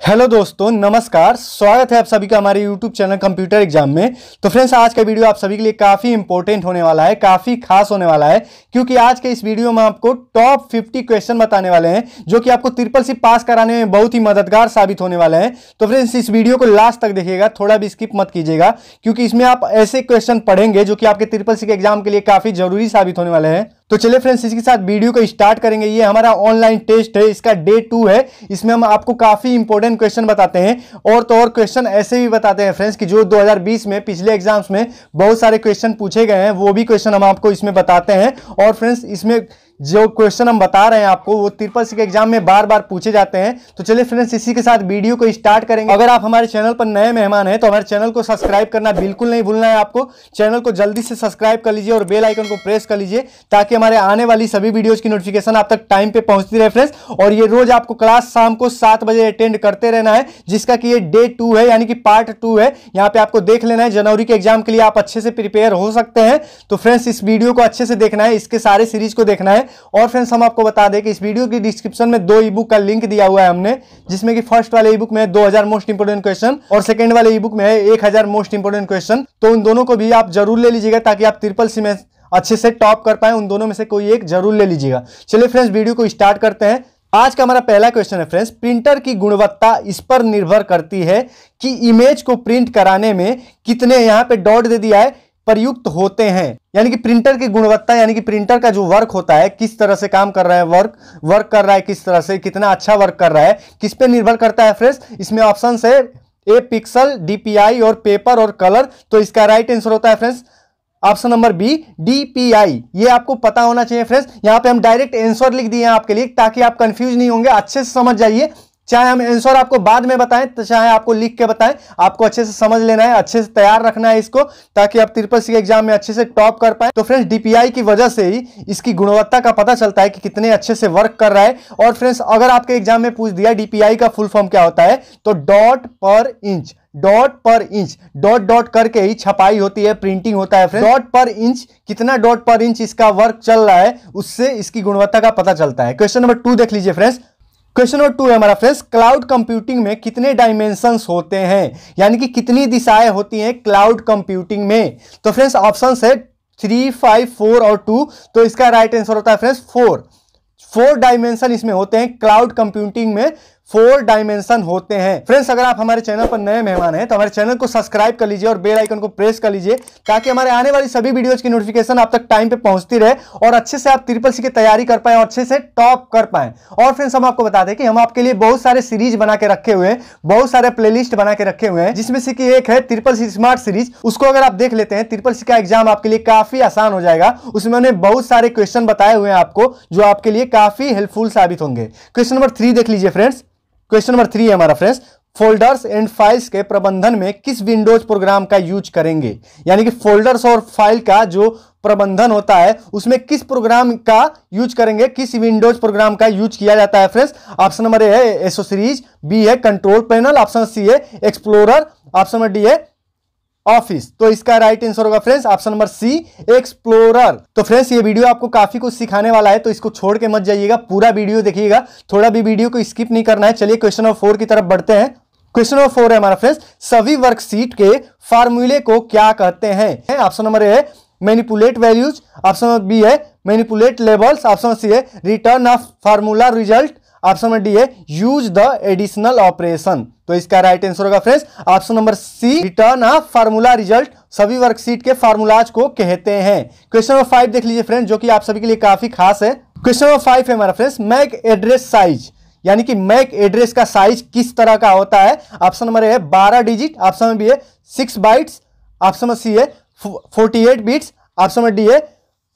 Hello दोस्तों, नमस्कार। स्वागत है आप सभी का हमारे YouTube चैनल कंप्यूटर एग्जाम में। तो फ्रेंड्स, आज का वीडियो आप सभी के लिए काफ़ी इंपॉर्टेंट होने वाला है, काफ़ी खास होने वाला है, क्योंकि आज के इस वीडियो में आपको टॉप 50 क्वेश्चन बताने वाले हैं जो कि आपको ट्रिपल-सी पास कराने में बहुत ही मददगार साबित होने वाले हैं। तो फ्रेंड्स, इस वीडियो को लास्ट तक देखिएगा, थोड़ा भी स्किप मत कीजिएगा, क्योंकि इसमें आप ऐसे क्वेश्चन पढ़ेंगे जो कि आपके ट्रिपल-सी के एग्जाम के लिए काफ़ी जरूरी साबित होने वाले हैं। तो चलिए फ्रेंड्स, इसके साथ वीडियो को स्टार्ट करेंगे। ये हमारा ऑनलाइन टेस्ट है, इसका डे 2 है। इसमें हम आपको काफी इंपॉर्टेंट क्वेश्चन बताते हैं, और तो और क्वेश्चन ऐसे भी बताते हैं फ्रेंड्स कि जो 2020 में पिछले एग्जाम्स में बहुत सारे क्वेश्चन पूछे गए हैं, वो भी क्वेश्चन हम आपको इसमें बताते हैं। और फ्रेंड्स, इसमें जो क्वेश्चन हम बता रहे हैं आपको, वो ट्रिपल-सी के एग्जाम में बार बार पूछे जाते हैं। तो चलिए फ्रेंड्स, इसी के साथ वीडियो को स्टार्ट करेंगे। अगर आप हमारे चैनल पर नए मेहमान हैं तो हमारे चैनल को सब्सक्राइब करना बिल्कुल नहीं भूलना है। आपको चैनल को जल्दी से सब्सक्राइब कर लीजिए और बेल आइकन को प्रेस कर लीजिए, ताकि हमारे आने वाली सभी वीडियोज की नोटिफिकेशन आप तक टाइम पे पहुंचती रहे फ्रेंड्स। और ये रोज आपको क्लास शाम को 7 बजे अटेंड करते रहना है, जिसका कि ये डे 2 है, यानी कि पार्ट 2 है। यहाँ पे आपको देख लेना है, जनवरी के एग्जाम के लिए आप अच्छे से प्रिपेयर हो सकते हैं। तो फ्रेंड्स, इस वीडियो को अच्छे से देखना है, इसके सारे सीरीज को देखना है। और फ्रेंड्स, हम आपको बता दें कि इस वीडियो की डिस्क्रिप्शन में 2 ई बुक का लिंक दिया हुआ है हमने, जिसमें कि फर्स्ट वाले ई बुक में 2000 मोस्ट इंपोर्टेंट क्वेश्चन और सेकंड वाले ई बुक में है 1000 मोस्ट इंपोर्टेंट क्वेश्चन। तो उन दोनों को भी आप जरूर ले लीजिएगा, ताकि आप ट्रिपल-सी में अच्छे से टॉप कर पाए। उन दोनों में से कोई एक जरूर ले लीजिएगा। चलिए फ्रेंड्स, वीडियो को स्टार्ट करते हैं। आज का हमारा पहला क्वेश्चन है फ्रेंड्स, प्रिंटर की गुणवत्ता इस पर निर्भर करती है कि इमेज को प्रिंट कराने में कितने, यहां पे डॉट दे दिया है, प्रयुक्त होते हैं। यानी कि प्रिंटर की गुणवत्ता, यानी कि प्रिंटर का जो वर्क होता है, किस तरह से काम कर रहा है, वर्क कर रहा है, किस तरह से, कितना अच्छा वर्क कर रहा है, किस पे निर्भर करता है फ्रेंड्स। इसमें ऑप्शन है ए पिक्सल, डीपीआई और पेपर और कलर। तो इसका राइट आंसर होता है friends option number B, DPI. ये आपको पता होना चाहिए फ्रेंड्स। यहां पे हम डायरेक्ट आंसर लिख दिए हैं आपके लिए, ताकि आप कंफ्यूज नहीं होंगे, अच्छे से समझ जाइए। चाहे हम आंसर आपको बाद में बताएं, तो चाहे आपको लिख के बताएं, आपको अच्छे से समझ लेना है, अच्छे से तैयार रखना है इसको, ताकि आप ट्रिपल-सी के एग्जाम में अच्छे से टॉप कर पाए। तो फ्रेंड्स, डीपीआई की वजह से ही इसकी गुणवत्ता का पता चलता है कि कितने अच्छे से वर्क कर रहा है। और फ्रेंड्स, अगर आपके एग्जाम में पूछ दिया डीपीआई का फुल फॉर्म क्या होता है, तो डॉट पर इंच, डॉट पर इंच, डॉट डॉट करके ही छपाई होती है, प्रिंटिंग होता है फ्रेंड्स। डॉट पर इंच, कितना डॉट पर इंच इसका वर्क चल रहा है, उससे इसकी गुणवत्ता का पता चलता है। क्वेश्चन नंबर 2 देख लीजिए फ्रेंड्स। क्वेश्चन नंबर 2 है हमारा फ्रेंड्स, क्लाउड कंप्यूटिंग में कितने डायमेंशंस होते हैं, यानी कि कितनी दिशाएं होती हैं क्लाउड कंप्यूटिंग में। तो फ्रेंड्स, ऑप्शन है 3, 5, 4 और 2। तो इसका राइट आंसर होता है फ्रेंड्स 4 डायमेंशन इसमें होते हैं। क्लाउड कंप्यूटिंग में 4 डायमेंशन होते हैं। फ्रेंड्स, अगर आप हमारे चैनल पर नए मेहमान हैं तो हमारे चैनल को सब्सक्राइब कर लीजिए और बेल आइकन को प्रेस कर लीजिए, ताकि हमारे आने वाली सभी वीडियोज की नोटिफिकेशन आप तक टाइम पे पहुंचती रहे, और अच्छे से आप ट्रिपल-सी की तैयारी कर पाए और अच्छे से टॉप कर पाए। और फ्रेंड्स, हम आपको बता दें कि हम आपके लिए बहुत सारे सीरीज बना के रखे हुए हैं, बहुत सारे प्लेलिस्ट बना के रखे हुए हैं, जिसमें से कि एक है ट्रिपल-सी स्मार्ट सीरीज। उसको अगर आप देख लेते हैं, ट्रिपल-सी का एग्जाम आपके लिए काफी आसान हो जाएगा। उसमें मैंने बहुत सारे क्वेश्चन बताए हुए हैं आपको, जो आपके लिए काफी हेल्पफुल साबित होंगे। क्वेश्चन नंबर 3 देख लीजिए फ्रेंड्स। क्वेश्चन नंबर 3 है हमारा फ्रेंड्स, फोल्डर्स एंड फाइल्स के प्रबंधन में किस विंडोज प्रोग्राम का यूज करेंगे। यानी कि फोल्डर्स और फाइल का जो प्रबंधन होता है, उसमें किस प्रोग्राम का यूज करेंगे, किस विंडोज प्रोग्राम का यूज किया जाता है फ्रेंड्स। ऑप्शन नंबर ए है एसोसीरीज, बी है कंट्रोल पैनल, ऑप्शन सी है एक्सप्लोरर, ऑप्शन नंबर डी है ऑफिस। तो इसका राइट आंसर होगा friends option number C, explorer. तो फ्रेंड्स, ये वीडियो आपको काफी कुछ सिखाने वाला है, तो इसको छोड़ के मत जाइएगा, पूरा वीडियो देखिएगा, थोड़ा भी वीडियो को स्किप नहीं करना है। चलिए क्वेश्चन नंबर 4 की तरफ बढ़ते हैं। क्वेश्चन नंबर 4 है हमारा फ्रेंड्स, सभी वर्कशीट के फार्मूले को क्या कहते हैं। ऑप्शन नंबर ए है manipulate values, option number B है मैनिपुलेट लेबल्स, ऑप्शन सी है return of formula result, option number D है यूज द एडिशनल ऑपरेशन। तो इसका राइट आंसर होगा friends option number C, return of formula result सभी worksheet के formulas को कहते हैं। क्वेश्चन नंबर 5 देख लीजिए फ्रेंड्स, जो कि आप सभी के लिए काफी खास है। क्वेश्चन नंबर 5 है हमारा फ्रेंड्स, मैक एड्रेस साइज, यानी कि मैक एड्रेस का साइज किस तरह का होता है। ऑप्शन नंबर ए है 12 डिजिट, ऑप्शन नंबर बी है 6 बाइट्स, ऑप्शन नंबर सी है 48 बिट्स, ऑप्शन नंबर डी है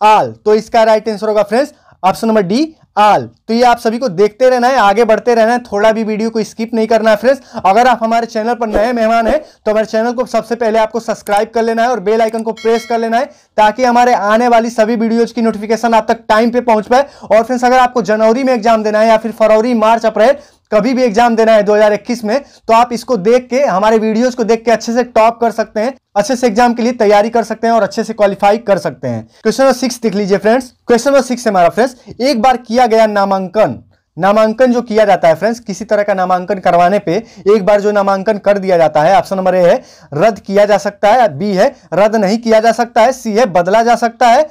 ऑल। तो इसका राइट आंसर होगा friends option number D, all. तो ये आप सभी को देखते रहना है, आगे बढ़ते रहना है, थोड़ा भी वीडियो को स्किप नहीं करना है फ्रेंड्स। अगर आप हमारे चैनल पर नए मेहमान हैं तो हमारे चैनल को सबसे पहले आपको सब्सक्राइब कर लेना है और बेल आइकन को प्रेस कर लेना है, ताकि हमारे आने वाली सभी वीडियोज की नोटिफिकेशन आप तक टाइम पे पहुंच पाए। और फ्रेंड्स, अगर आपको जनवरी में एग्जाम देना है या फिर फरवरी, मार्च, अप्रैल, कभी भी एग्जाम देना है 2021 में, तो आप इसको देख के, हमारे वीडियोस को देख के अच्छे से टॉप कर सकते हैं, अच्छे से एग्जाम के लिए तैयारी कर सकते हैं और अच्छे से क्वालिफाई कर सकते हैं। क्वेश्चन नंबर 6 देख लीजिए फ्रेंड्स। क्वेश्चन नंबर 6 है हमारा फ्रेंड्स, एक बार किया गया नामांकन नामांकन जो किया जाता है फ्रेंड्स, किसी तरह का नामांकन करवाने पे एक बार जो नामांकन कर दिया जाता है, ऑप्शन नंबर ए है रद्द किया जा सकता है, बी है रद्द नहीं किया जा सकता है, सी है बदला जा सकता है,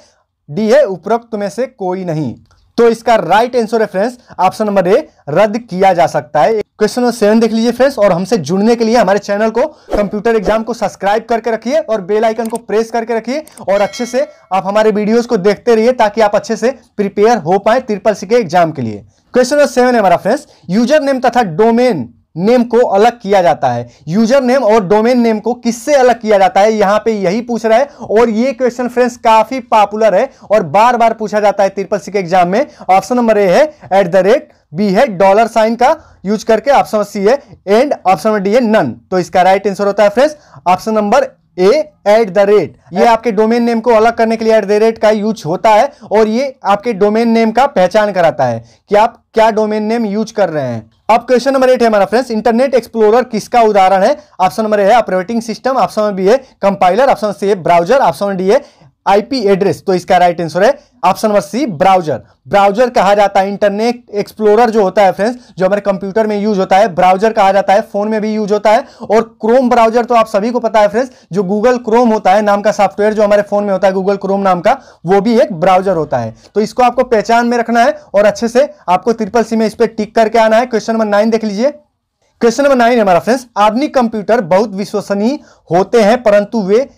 डी है उपरोक्त में से कोई नहीं। तो इसका राइट आंसर है फ्रेंड्स ऑप्शन नंबर ए रद्द किया जा सकता है। क्वेश्चन नंबर 7 देख लीजिए फ्रेंड्स, और हमसे जुड़ने के लिए हमारे चैनल को कंप्यूटर एग्जाम को सब्सक्राइब करके रखिए और बेल आइकन को प्रेस करके रखिए और अच्छे से आप हमारे वीडियोस को देखते रहिए ताकि आप अच्छे से प्रिपेयर हो पाए ट्रिपल-सी के एग्जाम के लिए। क्वेश्चन नंबर 7 है हमारा फ्रेंड्स, यूजर नेम तथा डोमेन नेम को अलग किया जाता है। यूजर नेम और डोमेन नेम को किससे अलग किया जाता है, यहां पे यही पूछ रहा है और ये क्वेश्चन फ्रेंड्स काफी पॉपुलर है और बार बार पूछा जाता है ट्रिपल-सी के एग्जाम में। ऑप्शन नंबर ए है @ बी है डॉलर साइन का यूज करके, ऑप्शन नंबर सी है एंड, ऑप्शन नंबर डी है नन। तो इसका राइट आंसर होता है फ्रेंड्स ऑप्शन नंबर ए @ ये आपके डोमेन नेम को अलग करने के लिए @ का यूज होता है और ये आपके डोमेन नेम का पहचान कराता है कि आप क्या डोमेन नेम यूज कर रहे हैं। अब क्वेश्चन नंबर 8 है हमारा फ्रेंड्स, इंटरनेट एक्सप्लोरर किसका उदाहरण है। ऑप्शन नंबर ए है operating system, option number B है कंपाइलर, ऑप्शन सी है ब्राउजर, ऑप्शन नंबर डी है आईपी एड्रेस। तो इसका राइट आंसर है option number C browser. Browser कहा जाता है इंटरनेट एक्सप्लोरर जो होता है फ्रेंड्स, जो हमारे कंप्यूटर में यूज होता है, ब्राउजर कहा जाता है, फोन में भी यूज होता है। और क्रोम ब्राउजर तो आप सभी को पता है फ्रेंड्स, जो गूगल क्रोम होता है नाम का सॉफ्टवेयर जो हमारे फोन में होता है गूगल क्रोम नाम का, वो भी एक ब्राउजर होता है। तो इसको आपको पहचान में रखना है और अच्छे से आपको ट्रिपल-सी में इस पर टिक करके आना है। क्वेश्चन नंबर 9 देख लीजिए। क्वेश्चन नंबर 9 है हमारा फ्रेंड्स, आधुनिक कंप्यूटर बहुत विश्वसनीय होते हैं परंतु वे,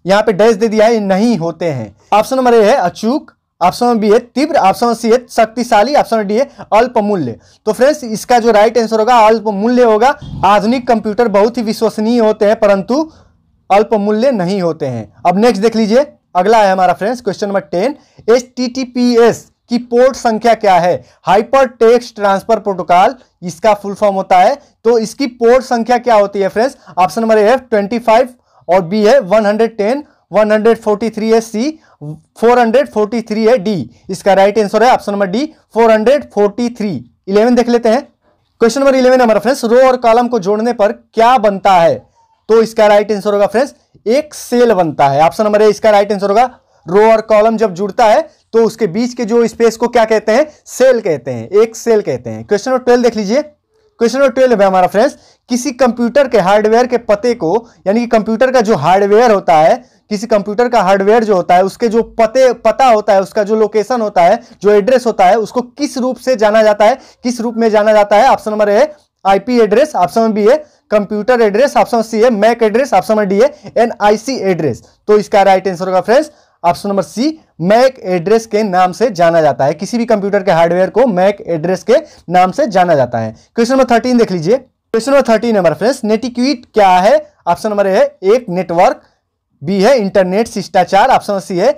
यहां पे डैश दे दिया है, नहीं होते हैं। ऑप्शन नंबर ए है अचूक, ऑप्शन नंबर बी है तीव्र, ऑप्शन नंबर सी है शक्तिशाली, ऑप्शन नंबर डी है अल्प मूल्य। तो फ्रेंड्स इसका जो राइट आंसर होगा अल्प मूल्य होगा। आधुनिक कंप्यूटर बहुत ही विश्वसनीय होते हैं परंतु अल्प मूल्य नहीं होते हैं। अब नेक्स्ट देख लीजिए, अगला है हमारा फ्रेंड्स क्वेश्चन नंबर 10, HTTPS की पोर्ट संख्या क्या है। हाइपर टेक्स्ट ट्रांसफर प्रोटोकॉल इसका फुल फॉर्म होता है। तो इसकी पोर्ट संख्या क्या होती है फ्रेंड्स, ऑप्शन नंबर ए है 25 और बी है 110, 143 है सी, 443 है डी। इसका राइट आंसर है ऑप्शन नंबर डी 443। 11 देख लेते हैं। क्वेश्चन नंबर 11 हमारा फ्रेंड्स, रो और कॉलम को जोड़ने पर क्या बनता है। तो इसका राइट आंसर होगा फ्रेंड्स एक सेल बनता है। ऑप्शन नंबर ए इसका राइट आंसर होगा। रो और कॉलम जब जुड़ता है तो उसके बीच के जो स्पेस को क्या कहते हैं, सेल कहते हैं, एक सेल कहते हैं। क्वेश्चन नंबर 12 देख लीजिए। क्वेश्चन नंबर 12 है हमारा फ्रेंड्स, किसी कंप्यूटर के हार्डवेयर के पते को, यानी कि कंप्यूटर का जो हार्डवेयर होता है, किसी कंप्यूटर का हार्डवेयर जो होता है उसके जो पता होता है, उसका जो लोकेशन होता है, जो एड्रेस होता है, उसको किस रूप से जाना जाता है, किस रूप में जाना जाता है। Option number A IP address, option number B है कंप्यूटर एड्रेस, ऑप्शन सी है MAC address, option number D है एनआईसी एड्रेस। तो इसका राइट आंसर होगा friends option number C MAC address के नाम से जाना जाता है। किसी भी कंप्यूटर के हार्डवेयर को मैक एड्रेस के नाम से जाना जाता है। क्वेश्चन नंबर 13 देख लीजिए। क्वेश्चन नंबर 13 नंबर फ्रेंड्स, नेटिक्वेट क्या है। ऑप्शन नंबर ए है एक नेटवर्क, बी है इंटरनेट शिष्टाचार, ऑप्शन नंबर सी है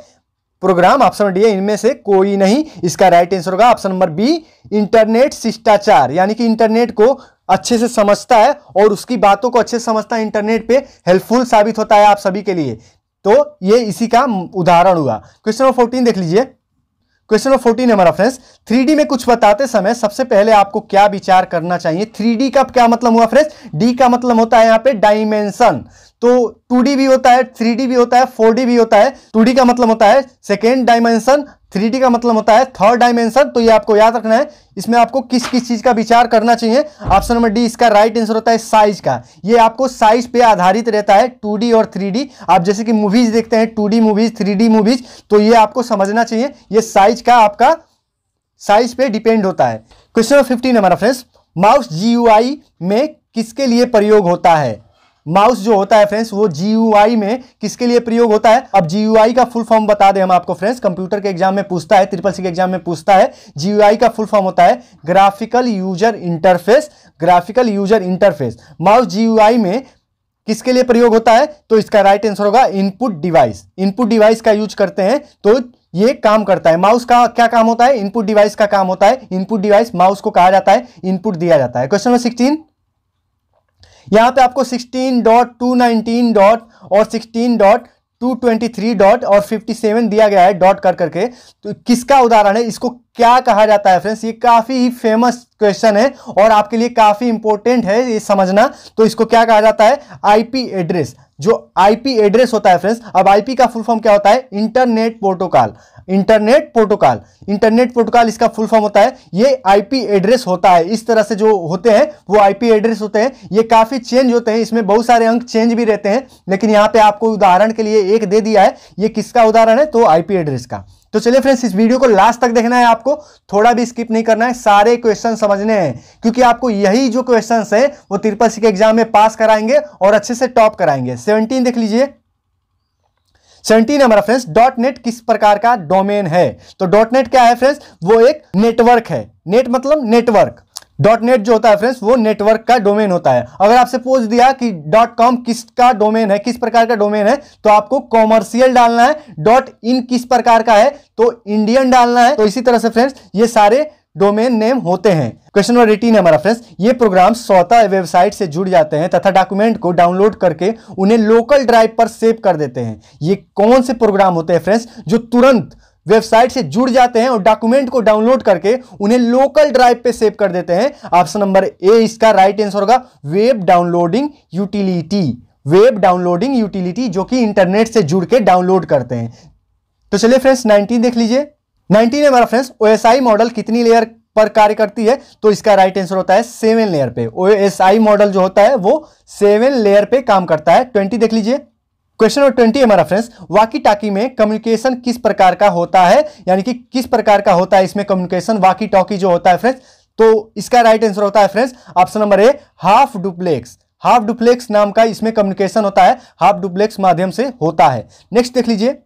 प्रोग्राम, ऑप्शन नंबर डी है इनमें से कोई नहीं। इसका राइट आंसर होगा ऑप्शन नंबर बी इंटरनेट शिष्टाचार, यानी कि इंटरनेट को अच्छे से समझता है और उसकी बातों को अच्छे से समझता है, इंटरनेट पे हेल्पफुल साबित होता है आप सभी के लिए। तो ये इसी का उदाहरण हुआ। क्वेश्चन नंबर 14 देख लीजिए। क्वेश्चन नंबर 14 है हमारा फ्रेंड्स, 3D में कुछ बताते समय सबसे पहले आपको क्या विचार करना चाहिए। 3D का क्या मतलब हुआ फ्रेंड्स, डी का मतलब होता है यहाँ पे डायमेंशन। तो 2D भी होता है, 3D भी होता है, 4D भी होता है। 2D का मतलब होता है सेकेंड डायमेंशन, 3D का मतलब होता है थर्ड डायमेंशन। तो ये आपको याद रखना है, इसमें आपको किस किस चीज का विचार करना चाहिए। ऑप्शन नंबर डी इसका राइट आंसर होता है साइज का। ये आपको साइज पे आधारित रहता है 2D और 3D। आप जैसे कि मूवीज देखते हैं 2D मूवीज, 3D मूवीज, तो ये आपको समझना चाहिए, ये साइज का आपका साइज पे डिपेंड होता है। क्वेश्चन नंबर 15 हमारा फ्रेंड्स, माउस GUI में किसके लिए प्रयोग होता है। माउस जो होता है फ्रेंड्स वो GUI में किसके लिए प्रयोग होता है। अब GUI का फुल फॉर्म बता दें हम आपको फ्रेंड्स, कंप्यूटर के एग्जाम में पूछता है, ट्रिपल-सी के एग्जाम में पूछता है। GUI का फुल फॉर्म होता है graphical user interface. Graphical user interface mouse GUI में किसके लिए प्रयोग होता है। तो इसका राइट आंसर होगा इनपुट डिवाइस। इनपुट डिवाइस का यूज करते हैं तो ये काम करता है। माउस का क्या काम होता है, इनपुट डिवाइस का काम होता है। इनपुट डिवाइस माउस को कहा जाता है, इनपुट दिया जाता है। क्वेश्चन नंबर 16, यहां पे आपको 16.219. और 16.223. और 57 दिया गया है डॉट कर करके। तो किसका उदाहरण है, इसको क्या कहा जाता है फ्रेंड्स। ये काफी फेमस क्वेश्चन है और आपके लिए काफी इंपॉर्टेंट है ये समझना। तो इसको क्या कहा जाता है, आईपी एड्रेस। जो आईपी एड्रेस होता है फ्रेंड्स, अब आईपी का फुल फॉर्म क्या होता है, internet protocol. Internet protocol. Internet protocol इसका फुल फॉर्म होता है, ये आईपी एड्रेस होता है। इस तरह से जो होते हैं वो आईपी एड्रेस होते हैं। ये काफी चेंज होते हैं, इसमें बहुत सारे अंक चेंज भी रहते हैं, लेकिन यहां पे आपको उदाहरण के लिए एक दे दिया है। ये किसका उदाहरण है? तो आईपी एड्रेस का। तो चलिए फ्रेंड्स, इस वीडियो को लास्ट तक देखना है, आपको थोड़ा भी स्किप नहीं करना है, सारे क्वेश्चन समझने हैं, क्योंकि आपको यही जो क्वेश्चंस है वो ट्रिपल सी के एग्जाम में पास कराएंगे और अच्छे से टॉप कराएंगे। 17 देख लीजिए। 17 हमारा फ्रेंड्स, डॉट नेट किस प्रकार का डोमेन है? तो डॉट नेट क्या है फ्रेंड्स? वो एक नेटवर्क है। नेट मतलब नेटवर्क। डॉट नेट जो होता है फ्रेंड्स वो नेटवर्क का डोमेन होता है। अगर आपसे पूछ दिया कि .com किसका डोमेन है, किस प्रकार का डोमेन है, तो आपको कॉमर्शियल डालना है। .in किस प्रकार का है, तो इंडियन डालना है। तो इसी तरह से फ्रेंड्स ये सारे डोमेन नेम होते हैं। क्वेश्चन नंबर 18 है हमारा फ्रेंड्स, ये प्रोग्राम स्वतः वेबसाइट से जुड़ जाते हैं तथा डॉक्यूमेंट को डाउनलोड करके उन्हें लोकल ड्राइव पर सेव कर देते हैं। ये कौन से प्रोग्राम होते हैं फ्रेंड्स जो तुरंत वेबसाइट से जुड़ जाते हैं और डॉक्यूमेंट को डाउनलोड करके उन्हें लोकल ड्राइव पे सेव कर देते हैं? ऑप्शन नंबर ए इसका राइट आंसर होगा, web downloading utility. Web downloading utility जो कि इंटरनेट से जुड़ के डाउनलोड करते हैं। तो चलिए फ्रेंड्स 19 देख लीजिए। 19 है हमारा फ्रेंड्स, ओएसआई मॉडल कितनी लेयर पर कार्य करती है? तो इसका राइट आंसर होता है 7 लेयर पे। ओएसआई मॉडल जो होता है वो 7 लेयर पे काम करता है। 20 देख लीजिए। क्वेश्चन नंबर 20 हमारा फ्रेंड्स, वाकी टाकी में कम्युनिकेशन किस प्रकार का होता है, यानी कि किस प्रकार का होता है इसमें कम्युनिकेशन? वाकी टॉकी जो होता है फ्रेंड्स, तो इसका राइट आंसर होता है फ्रेंड्स ऑप्शन नंबर ए, हाफ डुप्लेक्स। हाफ डुप्लेक्स नाम का इसमें कम्युनिकेशन होता है, हाफ डुप्लेक्स माध्यम से होता है। नेक्स्ट देख लीजिए।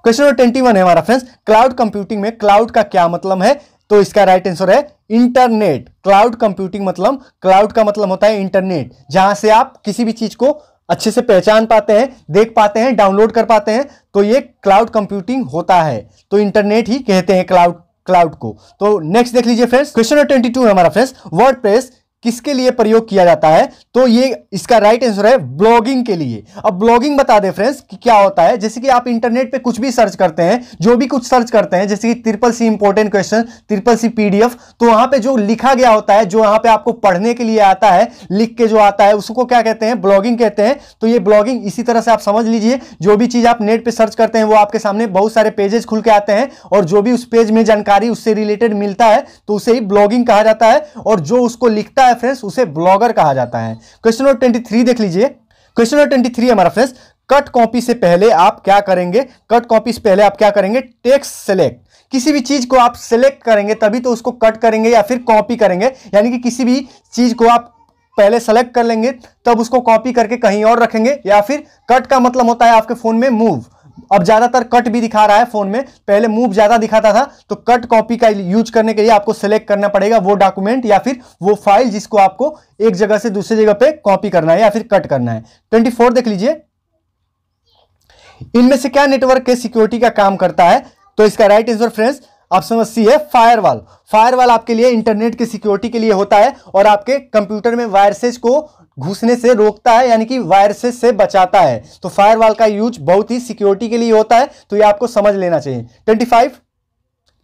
क्वेश्चन नंबर 21 है हमारा फ्रेंड्स, क्लाउड कंप्यूटिंग में क्लाउड का क्या मतलब है? तो इसका राइट आंसर है इंटरनेट। क्लाउड कंप्यूटिंग मतलब, क्लाउड का मतलब होता है इंटरनेट, जहां से आप किसी भी चीज को अच्छे से पहचान पाते हैं, देख पाते हैं, डाउनलोड कर पाते हैं, तो ये क्लाउड कंप्यूटिंग होता है। तो इंटरनेट ही कहते हैं क्लाउड को। तो नेक्स्ट देख लीजिए फ्रेंड्स। क्वेश्चन नंबर 22 है हमारा फ्रेंड्स, वर्डप्रेस किसके लिए प्रयोग किया जाता है? तो ये इसका राइट आंसर है ब्लॉगिंग के लिए। अब ब्लॉगिंग बता दे फ्रेंड्स कि क्या होता है। जैसे कि आप इंटरनेट पे कुछ भी सर्च करते हैं, जो भी कुछ सर्च करते हैं, जैसे कि triple C important question, triple C PDF, तो वहां पे जो लिखा गया होता है, जो वहां पे आपको पढ़ने के लिए आता है, लिख के जो आता है, उसको क्या कहते हैं? ब्लॉगिंग कहते हैं। तो ये ब्लॉगिंग इसी तरह से आप समझ लीजिए, जो भी चीज आप नेट पे सर्च करते हैं वो आपके सामने बहुत सारे पेजेस खुल के आते हैं, और जो भी उस पेज में जानकारी उससे रिलेटेड मिलता है तो उसे ही ब्लॉगिंग कहा जाता है, और जो उसको लिखता है फ्रेंड्स उसे ब्लॉगर कहा जाता है। क्वेश्चन नंबर 23 देख लीजिए। क्वेश्चन नंबर 23 हमारा फ्रेंड्स, कट कॉपी से पहले आप क्या करेंगे? कट कॉपी से पहले आप क्या करेंगे? Text select. किसी भी चीज को आप सेलेक्ट करेंगे तभी तो उसको कट करेंगे या फिर कॉपी करेंगे, यानी कि किसी भी चीज को आप पहले सेलेक्ट कर लेंगे तब उसको कॉपी करके कहीं और रखेंगे, या फिर कट का मतलब होता है आपके फोन में मूव। अब ज्यादातर कट भी दिखा रहा है फोन में, पहले मूव ज्यादा दिखाता था, तो कट कॉपी का यूज करने के लिए आपको सेलेक्ट करना पड़ेगा वो डॉक्यूमेंट या फिर वो फाइल जिसको आपको एक जगह से दूसरी जगह पे कॉपी करना है या फिर कट करना है। 24 देख लीजिए। इनमें से क्या नेटवर्क के सिक्योरिटी का काम करता है? तो इसका right answer friends option C है, फायरवॉल। फायरवॉल आपके लिए इंटरनेट की सिक्योरिटी के लिए होता है और आपके कंप्यूटर में वायरसेस को घुसने से रोकता है, यानी कि वायरसेस से बचाता है। तो फायरवॉल का यूज बहुत ही सिक्योरिटी के लिए होता है, तो ये आपको समझ लेना चाहिए। 25,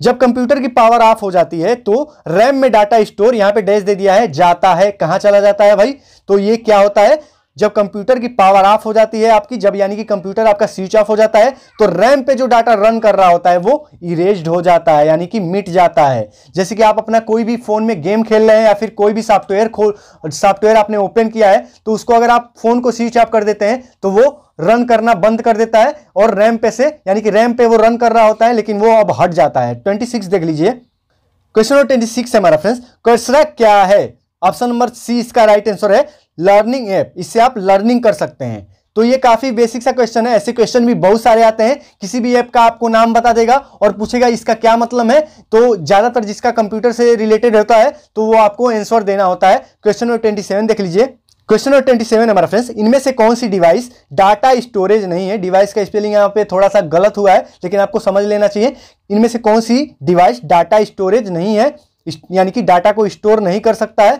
जब कंप्यूटर की पावर ऑफ हो जाती है तो रैम में डाटा स्टोर, यहां पे डैश दे दिया है, जाता है। कहां चला जाता है भाई? तो ये क्या होता है? जब कंप्यूटर की पावर ऑफ हो जाती है आपकी, जब यानी कि कंप्यूटर आपका स्विच ऑफ हो जाता है, तो रैम पे जो डाटा रन कर रहा होता है वो इरेज्ड हो जाता है, यानी कि मिट जाता है। जैसे कि आप अपना कोई भी फोन में गेम खेल रहे हैं या फिर कोई भी सॉफ्टवेयर आपने ओपन किया है, तो उसको अगर आप फोन को स्विच ऑफ कर देते हैं तो वो रन करना बंद कर देता है, और रैम पे से, यानी कि रैम पे वो रन कर रहा होता है लेकिन वो अब हट जाता है। 26 देख लीजिए। क्वेश्चन नंबर 26 है हमारा फ्रेंड्स, कर्सरा क्या है? ऑप्शन नंबर सी इसका राइट आंसर है, लर्निंग ऐप। इससे आप लर्निंग कर सकते हैं। तो ये काफी बेसिक सा क्वेश्चन है, ऐसे क्वेश्चन भी बहुत सारे आते हैं। किसी भी ऐप का आपको नाम बता देगा और पूछेगा इसका क्या मतलब है, तो ज्यादातर जिसका कंप्यूटर से रिलेटेड होता है तो वो आपको आंसर देना होता है। क्वेश्चन नंबर 27 देख लीजिए। क्वेश्चन नंबर 27 हमारा फ्रेंड्स, इनमें से कौन सी डिवाइस डाटा स्टोरेज नहीं है? डिवाइस का स्पेलिंग यहाँ पे थोड़ा सा गलत हुआ है, लेकिन आपको समझ लेना चाहिए। इनमें से कौन सी डिवाइस डाटा स्टोरेज नहीं है, यानी कि डाटा को स्टोर नहीं कर सकता है?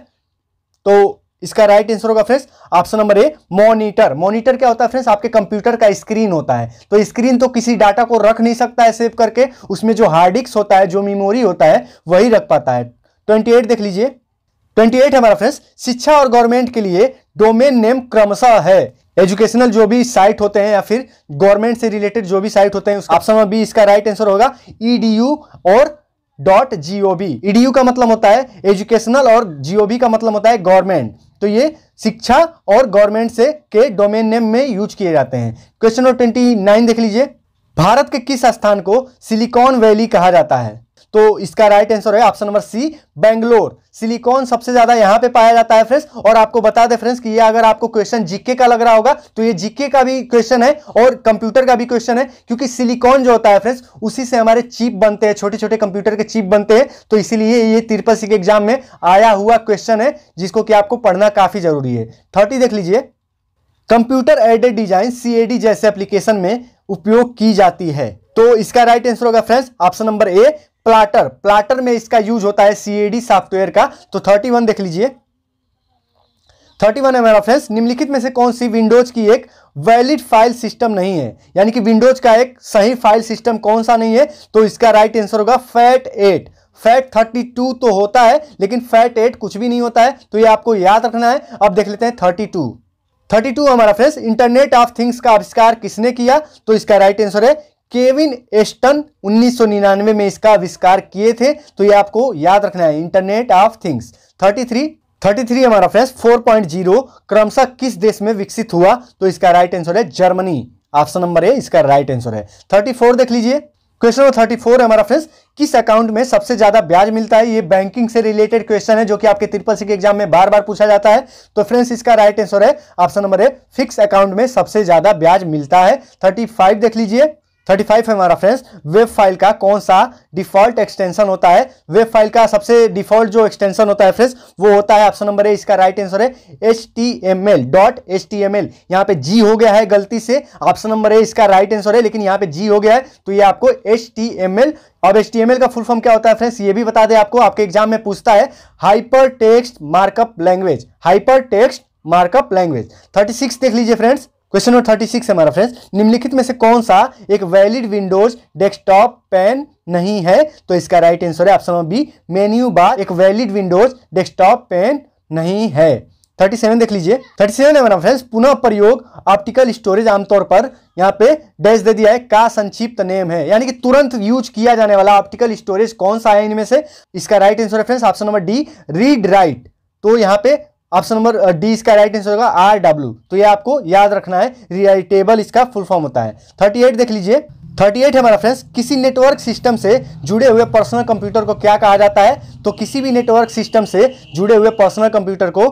तो इसका राइट आंसर होगा फ्रेंड्स ऑप्शन नंबर ए, मॉनिटर। मॉनिटर क्या होता है फ्रेंड्स? आपके कंप्यूटर का स्क्रीन होता है। तो स्क्रीन तो किसी डाटा को रख नहीं सकता है सेव करके, उसमें जो हार्ड डिस्क होता है, जो मेमोरी होता है, वही रख पाता है। 28 देख लीजिए। 28 हमारा फ्रेंड्स, शिक्षा और गवर्नमेंट के लिए डोमेन नेम क्रमशः है। एजुकेशनल जो भी साइट होते हैं या फिर गवर्नमेंट से रिलेटेड जो भी साइट होते हैं, ऑप्शन नंबर बी इसका राइट आंसर होगा edu और .gov। edu का मतलब होता है एजुकेशनल और gov का मतलब होता है गवर्नमेंट। तो ये शिक्षा और गवर्नमेंट से के डोमेन नेम में यूज किए जाते हैं। क्वेश्चन नंबर 29 देख लीजिए। भारत के किस स्थान को सिलिकॉन वैली कहा जाता है? तो इसका राइट आंसर है option number C, Bangalore. Silicon सबसे ज्यादा यहां पे पाया जाता है फ्रेंड्स। और आपको बता दें फ्रेंड्स कि ये अगर आपको क्वेश्चन जीके का लग रहा होगा तो ये जीके का भी क्वेश्चन है और कंप्यूटर का भी क्वेश्चन है, क्योंकि सिलिकॉन जो होता है फ्रेंड्स उसी से हमारे चिप बनते हैं, छोटे छोटे कंप्यूटर के चिप बनते हैं। तो इसीलिए ये ट्रिपल एग्जाम में आया हुआ क्वेश्चन है जिसको कि आपको पढ़ना काफी जरूरी है। 30 देख लीजिए। कंप्यूटर एडेड डिजाइन CAD जैसे एप्लीकेशन में उपयोग की जाती है। तो इसका राइट आंसर होगा friends option number A, plotter. Plotter में इसका यूज होता है CAD सॉफ्टवेयर का। तो 31 देख लीजिए। 31 है मेरा फ्रेंड्स, निम्नलिखित में से कौन सी विंडोज की एक वैलिड फाइल सिस्टम नहीं है? यानी कि विंडोज का एक सही फाइल सिस्टम कौन सा नहीं है? तो इसका राइट आंसर होगा FAT8। FAT32 तो होता है लेकिन FAT8 कुछ भी नहीं होता है, तो ये आपको याद रखना है। अब देख लेते हैं 32 हमारा फ्रेंड्स, इंटरनेट ऑफ थिंग्स का आविष्कार किसने किया? तो इसका राइट आंसर है केविन एस्टन। 1999 में इसका आविष्कार किए थे। तो ये आपको याद रखना है, इंटरनेट ऑफ थिंग्स। 33 हमारा फ्रेंड्स, 4.0 क्रमशः किस देश में विकसित हुआ? तो इसका राइट आंसर है जर्मनी। ऑप्शन नंबर ए इसका राइट आंसर है। 34 देख लीजिए। क्वेश्चन नंबर 34 है हमारा फ्रेंड्स, किस अकाउंट में सबसे ज्यादा ब्याज मिलता है? ये बैंकिंग से रिलेटेड क्वेश्चन है जो कि आपके ट्रिपल के एग्जाम में बार बार पूछा जाता है। तो फ्रेंड्स इसका राइट आंसर है ऑप्शन नंबर ए, फिक्स अकाउंट में सबसे ज्यादा ब्याज मिलता है। 35 देख लीजिए। 35 है हमारा फ्रेंड्स, वेब फाइल का कौन सा डिफॉल्ट एक्सटेंशन होता है? वेब फाइल का सबसे डिफॉल्ट जो एक्सटेंशन होता है फ्रेंड्स वो होता है ऑप्शन नंबर ए, इसका राइट आंसर है HTML। यहाँ पे जी हो गया है गलती से, ऑप्शन नंबर ए इसका राइट आंसर है, लेकिन यहाँ पे जी हो गया है तो ये आपको HTML। अब HTML का फुल फॉर्म क्या होता है फ्रेंड्स ये भी बता दें आपको, आपके एग्जाम में पूछता है हाइपर टेक्स्ट मार्कअप लैंग्वेज। 36 देख लीजिए फ्रेंड्स। क्वेश्चन नंबर 36 है हमारा फ्रेंड्स, निम्नलिखित में से कौन सा एक वैलिड विंडोज डेस्कटॉप पैन नहीं है? तो इसका राइट आंसर है option number B, menu bar एक वैलिड विंडोज डेस्कटॉप पैन नहीं है। 37 देख लीजिए। 37 है हमारा फ्रेंड्स, पुनः प्रयोग ऑप्टिकल स्टोरेज आमतौर पर यहाँ पे डैश दे दिया है का संक्षिप्त नेम है, यानी कि तुरंत यूज किया जाने वाला ऑप्टिकल स्टोरेज कौन सा है इनमें से? इसका राइट आंसर है friends option number D, read write. तो यहाँ पे ऑप्शन नंबर डी इसका राइट आंसर होगा RW। तो ये आपको याद रखना है, रिराइटेबल इसका फुल फॉर्म होता है। 38 देख लीजिए। 38 है हमारा फ्रेंड्स, किसी नेटवर्क सिस्टम से जुड़े हुए पर्सनल कंप्यूटर को क्या कहा जाता है? तो किसी भी नेटवर्क सिस्टम से जुड़े हुए पर्सनल कंप्यूटर को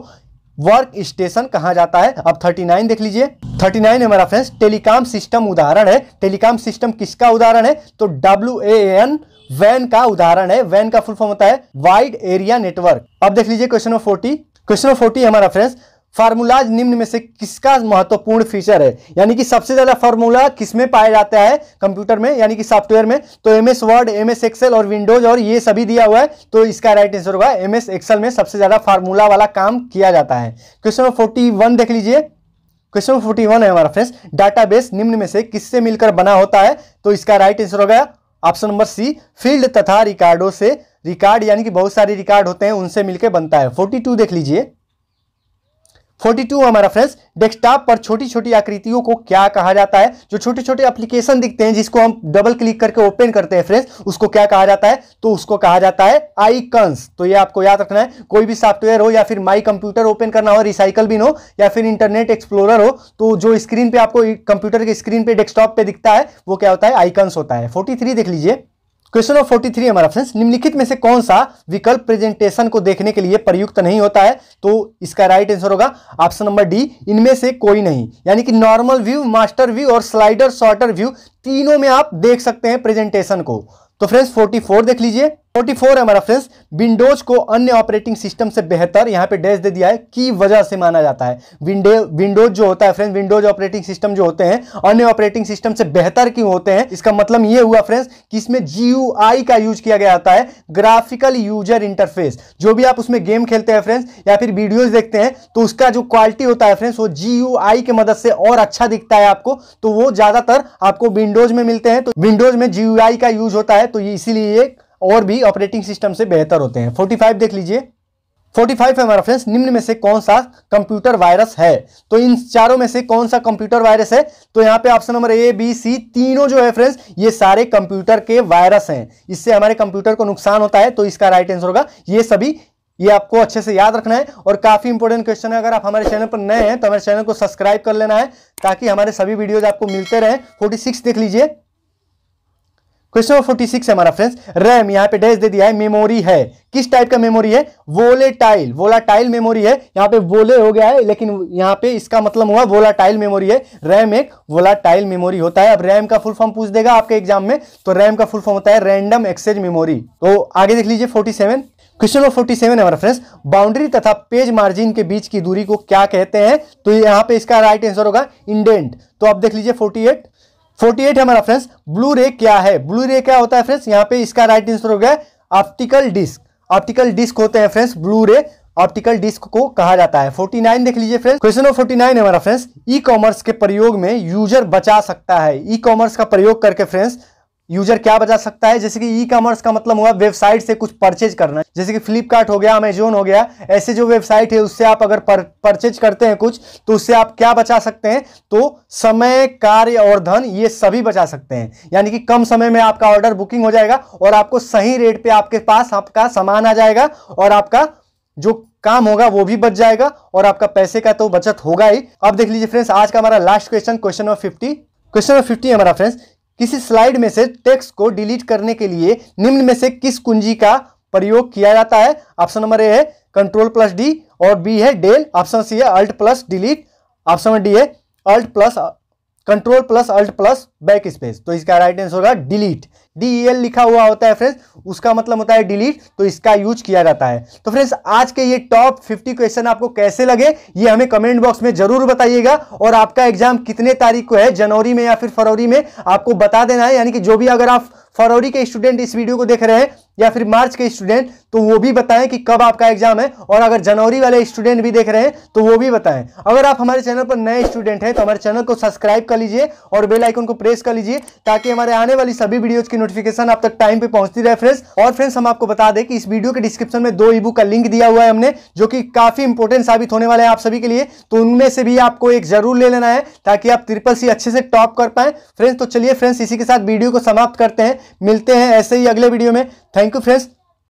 वर्क स्टेशन कहा जाता है। अब 39 देख लीजिए। 39 हमारा फ्रेंड्स, टेलीकॉम सिस्टम उदाहरण है। टेलीकॉम सिस्टम किसका उदाहरण है? तो WAN वैन का उदाहरण है। वैन का फुल फॉर्म होता है वाइड एरिया नेटवर्क। अब देख लीजिए क्वेश्चन नंबर 40। क्वेश्चन नंबर 40 हमारा फ्रेंड्स, फार्मूलाज निम्न में से किसका महत्वपूर्ण फीचर है? यानी कि सबसे ज्यादा फार्मूला किसमें पाया जाता है कंप्यूटर में, यानी कि सॉफ्टवेयर में? तो MS वर्ड, MS एक्सेल और विंडोज और ये सभी दिया हुआ है। तो इसका राइट आंसर होगा MS एक्सेल में सबसे ज्यादा फार्मूला वाला काम किया जाता है। क्वेश्चन नंबर 41 देख लीजिए। क्वेश्चन नंबर 41 है हमारा फ्रेंड्स, डाटाबेस निम्न में से किससे मिलकर बना होता है? तो इसका राइट आंसर होगा ऑप्शन नंबर सी, फील्ड तथा रिकॉर्डों से। रिकॉर्ड यानी कि बहुत सारे रिकॉर्ड होते हैं उनसे मिलकर बनता है। 42 देख लीजिए। 42 हमारा फ्रेंड्स, डेस्कटॉप पर छोटी छोटी आकृतियों को क्या कहा जाता है? जो छोटे छोटे एप्लीकेशन दिखते हैं जिसको हम डबल क्लिक करके ओपन करते हैं फ्रेंड्स, उसको क्या कहा जाता है? तो उसको कहा जाता है आइकन्स। तो ये आपको याद रखना है, कोई भी सॉफ्टवेयर हो या फिर माई कंप्यूटर ओपन करना हो, रिसाइकल बिन हो या फिर इंटरनेट एक्सप्लोरर हो, तो जो स्क्रीन पे आपको कंप्यूटर के स्क्रीन पे डेस्कटॉप पे दिखता है वो क्या होता है? आइकन्स होता है। 43 देख लीजिए। क्वेश्चन नंबर 43 हमारा फ्रेंड्स, निम्नलिखित में से कौन सा विकल्प प्रेजेंटेशन को देखने के लिए प्रयुक्त नहीं होता है? तो इसका राइट आंसर होगा ऑप्शन नंबर डी, इनमें से कोई नहीं। यानी कि नॉर्मल व्यू, मास्टर व्यू और स्लाइडर शॉर्टर व्यू तीनों में आप देख सकते हैं प्रेजेंटेशन को। तो फ्रेंड्स 44 देख लीजिए। 44 है हमारा फ्रेंड्स, विंडोज को अन्य ऑपरेटिंग सिस्टम से बेहतर, यहाँ पे डैश दे दिया है, की वजह से माना जाता है। विंडोज जो होता है फ्रेंड्स, विंडोज ऑपरेटिंग सिस्टम जो होते हैं अन्य ऑपरेटिंग सिस्टम से बेहतर क्यों होते हैं? इसका मतलब ये हुआ फ्रेंड्स कि इसमें GUI का यूज किया गया होता है, ग्राफिकल यूजर इंटरफेस। जो भी आप उसमें गेम खेलते हैं फ्रेंड्स या फिर वीडियोज देखते हैं तो उसका जो क्वालिटी होता है फ्रेंड्स वो GUI की मदद से और अच्छा दिखता है आपको। तो वो ज्यादातर आपको विंडोज में मिलते हैं। तो विंडोज में GUI का यूज होता है, तो इसीलिए और भी ऑपरेटिंग सिस्टम से बेहतर होते हैं। 45 देख लीजिए। 45 है हमारा फ्रेंड्स, निम्न में से कौन सा कंप्यूटर वायरस है? तो इन चारों में से कौन सा कंप्यूटर वायरस है? तो यहां पे ऑप्शन नंबर ए, बी, सी तीनों जो है फ्रेंड्स ये सारे कंप्यूटर के वायरस हैं, इससे हमारे कंप्यूटर को नुकसान होता है। तो इसका राइट आंसर होगा ये सभी। ये आपको अच्छे से याद रखना है और काफी इंपॉर्टेंट क्वेश्चन है। अगर आप हमारे चैनल पर नए हैं तो हमारे चैनल को सब्सक्राइब कर लेना है ताकि हमारे सभी वीडियोज आपको मिलते रहे। 46 देख लीजिए, क्वेश्चन नंबर 46 है हमारा फ्रेंड्स। रैम यहाँ पे डैश दे दिया है, मेमोरी है, किस टाइप का मेमोरी है? वोलेटाइल, वोलाटाइल मेमोरी है। यहाँ पे वोले हो गया है लेकिन यहाँ पे इसका मतलब हुआ वोलाटाइल मेमोरी है। रैम एक वोलाटाइल मेमोरी होता है। अब रैम का फुल फॉर्म पूछ देगा आपके एग्जाम में, तो रैम का फुल फॉर्म होता है रैंडम एक्सेस मेमोरी। तो आगे देख लीजिए 47, क्वेश्चन नंबर 47 है हमारा फ्रेंड्स। बाउंड्री तथा पेज मार्जिन के बीच की दूरी को क्या कहते हैं? तो यहाँ पे इसका राइट आंसर होगा इंडेंट। तो आप देख लीजिए 48 है हमारा फ्रेंड्स। ब्लू रे क्या है? ब्लू रे क्या होता है फ्रेंड्स? यहाँ पे इसका राइट आंसर हो गया ऑप्टिकल डिस्क। ऑप्टिकल डिस्क होते हैं फ्रेंड्स ब्लू रे, ऑप्टिकल डिस्क को कहा जाता है। 49 देख लीजिए फ्रेंड्स। क्वेश्चन नंबर 49 है हमारा फ्रेंड्स। ई कॉमर्स के प्रयोग में यूजर बचा सकता है। ई कॉमर्स का प्रयोग करके फ्रेंड्स यूजर क्या बचा सकता है? जैसे कि ई कॉमर्स का मतलब हुआ वेबसाइट से कुछ परचेज करना, जैसे कि फ्लिपकार्ट हो गया, अमेजोन हो गया, ऐसे जो वेबसाइट है उससे आप अगर परचेज करते हैं कुछ, तो उससे आप क्या बचा सकते हैं? तो समय, कार्य और धन ये सभी बचा सकते हैं। यानी कि कम समय में आपका ऑर्डर बुकिंग हो जाएगा और आपको सही रेट पे आपके पास आपका सामान आ जाएगा और आपका जो काम होगा वो भी बच जाएगा और आपका पैसे का तो बचत होगा ही। अब देख लीजिए फ्रेंड्स आज का हमारा last question, question number 50। Question number 50 है हमारा फ्रेंड्स। किसी स्लाइड में से टेक्स्ट को डिलीट करने के लिए निम्न में से किस कुंजी का प्रयोग किया जाता है? ऑप्शन नंबर ए है Ctrl+D और बी है डेल, ऑप्शन सी है Alt+Delete, ऑप्शन नंबर डी है Ctrl+Alt+ बैक स्पेस। तो इसका राइट आंसर होगा डिलीट। DEL लिखा हुआ होता है फ्रेंड्स, उसका मतलब होता है डिलीट, तो इसका यूज किया जाता है। तो फ्रेंड्स आज के ये टॉप 50 क्वेश्चन आपको कैसे लगे ये हमें कमेंट बॉक्स में जरूर बताइएगा। और आपका एग्जाम कितने तारीख को है, जनवरी में या फिर फरवरी में, आपको बता देना है। यानी कि जो भी अगर आप फरवरी के स्टूडेंट इस वीडियो को देख रहे हैं या फिर मार्च के स्टूडेंट, तो वो भी बताएं कि कब आपका एग्जाम है। और अगर जनवरी वाले स्टूडेंट भी देख रहे हैं तो वो भी बताएं। अगर आप हमारे चैनल पर नए स्टूडेंट हैं तो हमारे चैनल को सब्सक्राइब कर लीजिए और बेल आइकन को प्रेस कर लीजिए ताकि हमारे आने वाली सभी वीडियोज की नोटिफिकेशन आप तक टाइम पे पहुंचती रहे फ्रेंड्स। और फ्रेंड्स हम आपको बता दें कि इस वीडियो के डिस्क्रिप्शन में 2 ई-बुक का लिंक दिया हुआ है हमने, जो कि काफी इंपॉर्टेंट साबित होने वाले हैं आप सभी के लिए। तो उनमें से भी आपको एक जरूर ले लेना है ताकि आप CCC अच्छे से टॉप कर पाए फ्रेंड्स। तो चलिए फ्रेंड्स इसी के साथ वीडियो को समाप्त करते हैं, मिलते हैं ऐसे ही अगले वीडियो में। Thank you friends.